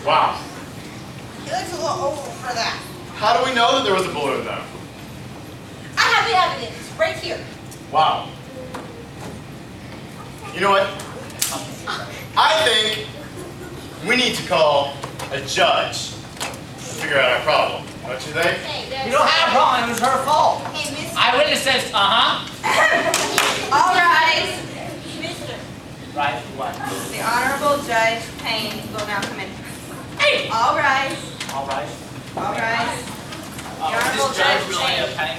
Wow. He looks a little old for that. How do we know that there was a balloon though? I have the evidence right here. Wow. You know what? I think we need to call a judge to figure out our problem. Don't you think? Hey, You don't have a problem, it was her fault. Hey, mister. Eyewitnesses, All rise. Mister. Right, what? The Honorable Judge Payne will now come in. Hey! All rise. All right. All rise. Is this judge really a pain?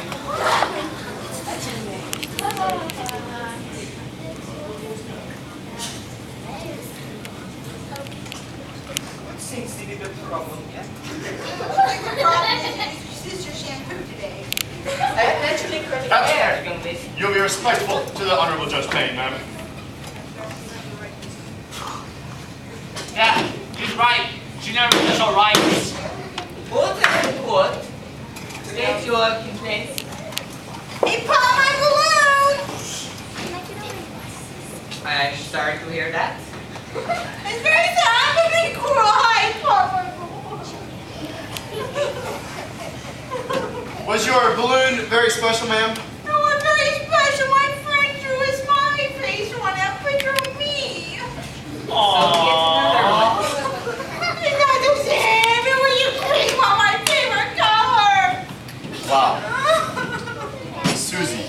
What seems to be the problem here? The problem is your sister shampoo today. Naturally critical That's air, young lady. You'll be respectful to the Honorable Judge Payne, ma'am. Yeah, he's right. She never does her rights. Hold the report. State your complaints. He popped my balloon! I'm sorry to hear that. It's very sad, but they cry. He popped my balloon. Was your balloon very special, ma'am? No, I'm very special. My friend drew a smiley face on that picture of me. Aww. You got to see him, and will you please want my favorite color? Wow. Susie.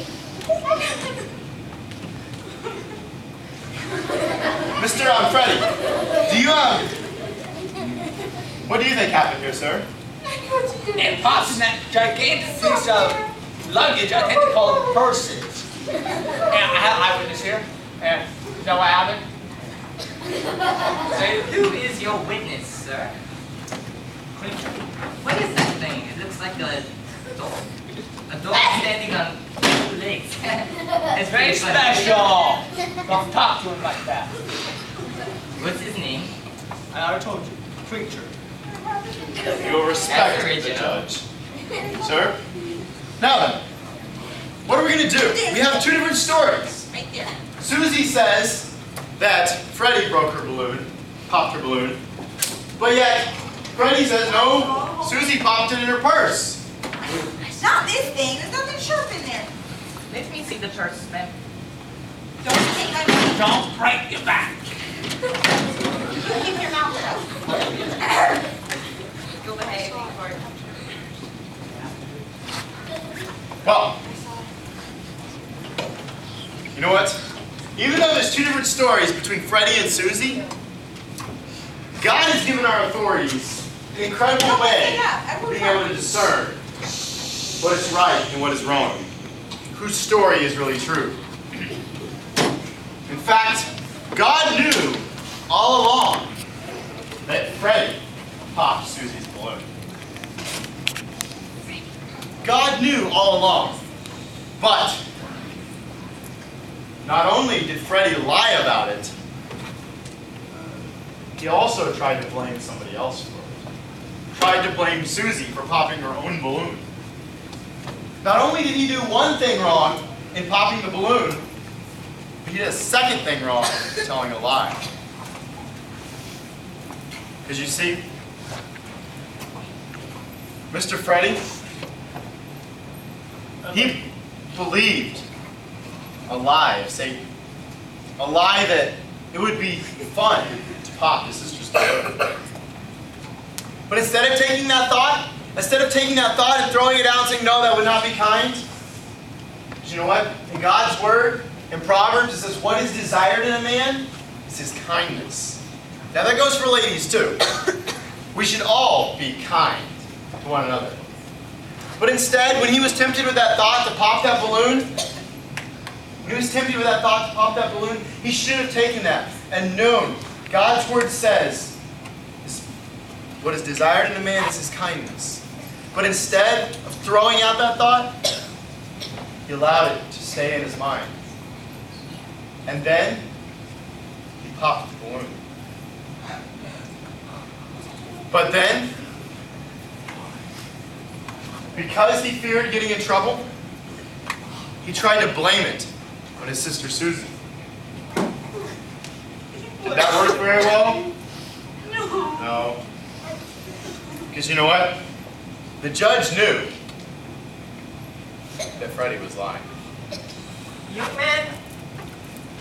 Mr. Freddie, do you, what do you think happened here, sir? And pops in that gigantic piece of luggage, I think they call them purses. And I have eyewitness here. And you know what happened? So who is your witness, sir? What is that thing? It looks like a dog. A dog standing on two legs. It's very special. Don't talk to him like that. What's his name? I already told you. Preacher. You'll respect the judge. Sir? Now then, what are we going to do? We have two different stories. Right there. Susie says that Freddie broke her balloon, popped her balloon, but yet Freddie says no, Susie popped it in her purse. Not this thing. There's nothing sharp in there. Let me see the purse, ma'am. Don't take my money. Don't break your back. Keep your mouth shut. Go behave, Igor. Well, you know what? Even though there's two different stories between Freddie and Susie, God has given our authorities an incredible way of being able to discern what is right and what is wrong, whose story is really true. In fact, God knew all along that Freddie popped Susie's balloon. God knew all along, but not only did Freddie lie about it, he also tried to blame somebody else for it. Tried to blame Susie for popping her own balloon. Not only did he do one thing wrong in popping the balloon, but he did a second thing wrong, telling a lie. Because you see, Mr. Freddie, he believed a lie of Satan. A lie that it would be fun to pop his sister's balloon. But instead of taking that thought, and throwing it out and saying, no, that would not be kind, but you know what? In God's word, in Proverbs, it says, what is desired in a man is his kindness. Now that goes for ladies too. We should all be kind to one another. But instead, when he was tempted with that thought to pop that balloon, he should have taken that and known God's word says, what is desired in a man is his kindness. But instead of throwing out that thought, he allowed it to stay in his mind. And then, he popped the balloon. But then, because he feared getting in trouble, he tried to blame it on his sister Susie. Did that work very well? No. No. Because you know what? The judge knew that Freddie was lying. Young man,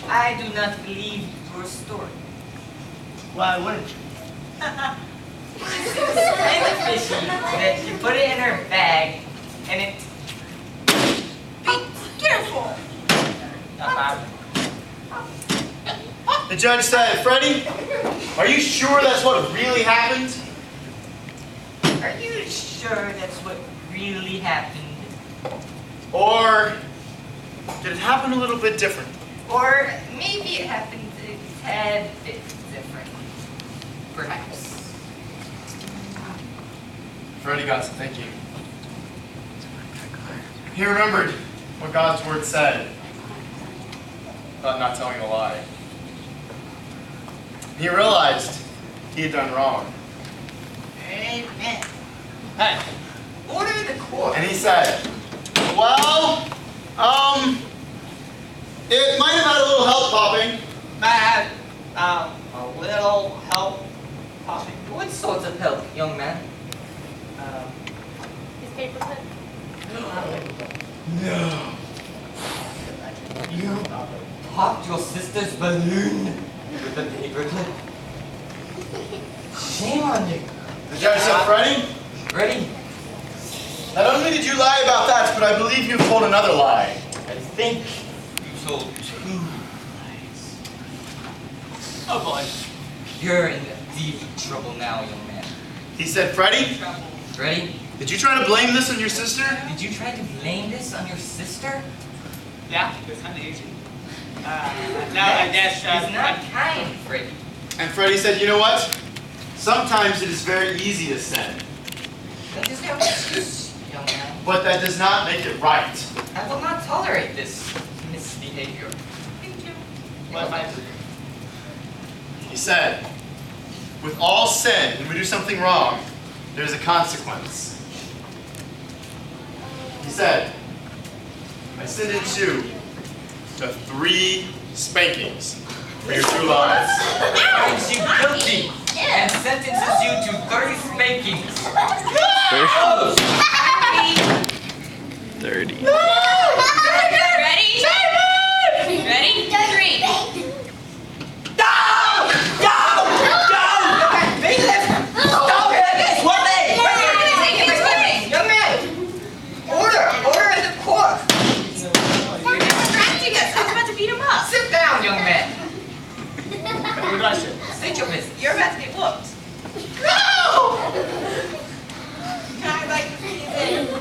I do not believe your story. Why wouldn't you? It's kind of fishy that you put it in her bag and it... Be careful. The judge said, Freddie, are you sure that's what really happened? Are you sure that's what really happened? Or did it happen a little bit different? Or maybe it happened a tad bit different. Perhaps. Freddie got to thinking. He remembered what God's word said about not telling a lie. He realized he had done wrong. Amen. Hey, Order the court. And he said, well, it might have had a little help popping. man, a little help popping. What sort of help, young man? His paper clip. No. You popped your sister's balloon with a paperclip. Shame on you. The judge said, Freddie, Ready? not only did you lie about that, but I believe you've told another lie. I think you told 2 lies. Oh boy. You're in deep trouble now, young man. He said, Freddie, Ready? did you try to blame this on your sister? Did you try to blame this on your sister? Yeah, it's kind of easy. Now I guess It's not kind, Freddie. And Freddie said, you know what? Sometimes it is very easy to sin, That is no excuse, young man. but that does not make it right. I will not tolerate this misbehavior. What if I He said, with all sin, when we do something wrong, there's a consequence. He said, I sentence you to 3 spankings for your 2 lies. Finds you guilty and sentences you to 30 spankings. 30. Ready? Ready? 3. Young man! Order in the court! You're distracting us. I was about to beat him up. Sit down, young man. What did I say? State your business. You're about to get whooped. No! Can I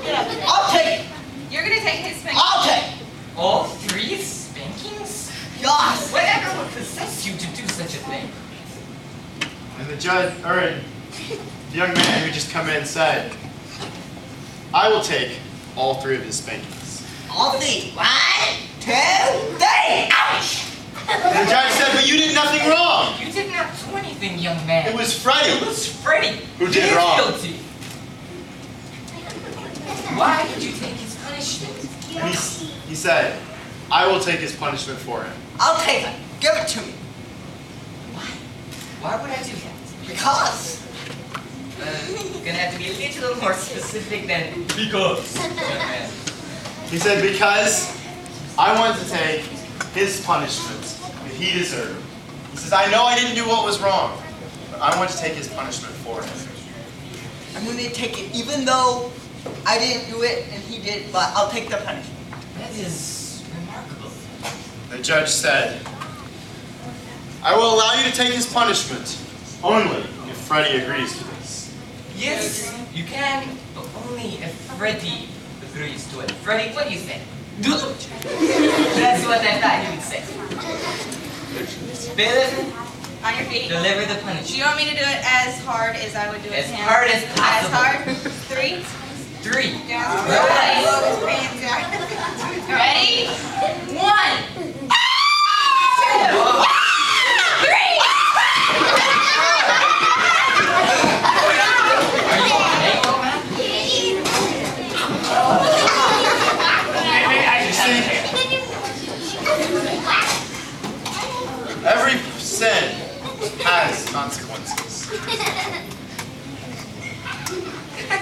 get up? I'll take it. You're gonna take his spanking. I'll take it. All 3 spankings? Gosh! Whatever would possess you to do such a thing? And the judge, or the young man who just come in said, I will take all 3 of his spankings. All 3. 1, 2, 3. Ouch! And the judge said, but you did nothing wrong. You did not do anything, young man. It was Freddie. It was Freddie. Who did He is wrong. Guilty. Why did you take his punishment? And he said, I will take his punishment for him. I'll take it. Give it to me. Why would I do that? Because. Gonna have to be a little more specific than because, young man. He said, because I want to take his punishment that he deserved. He says, I know I didn't do what was wrong, but I want to take his punishment for him. I'm going to take it even though I didn't do it and he did, but I'll take the punishment. That is remarkable. The judge said, I will allow you to take his punishment only if Freddie agrees to this. Yes, you can, but only if Freddie agrees to it. Freddie, what do you think? Do it. That's what I thought he would say. Bailiff, On your feet. deliver the Do punishment. you want me to do it as hard as I would do it As to him? hard as possible. As hard? 3. 3. Down. Right. Ready? 1. 3. Every sin has consequences.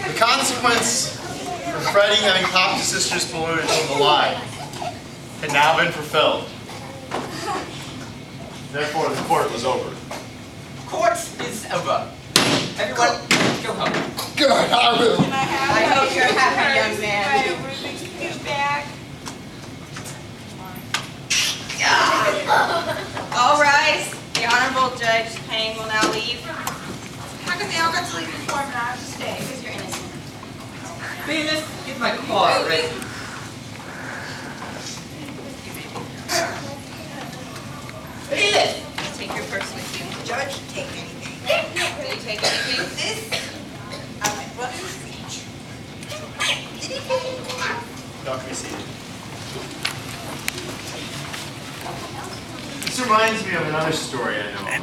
The consequence for Freddie having popped his sister's balloon and told the lie had now been fulfilled. Therefore, the court was over. Court is over. Everyone, go home. Good, I will. Can I have I hope you're happy, young my man. Rubik's Cube back? All rise. The Honorable Judge Payne will now leave. How come they all got to leave before and I have to stay? Because you're innocent. Venus, get my car ready. Venus! Take your purse with you. Judge, take anything. Will you take anything? This? My brother's speech. Y'all can be seated. This reminds me of another story I know.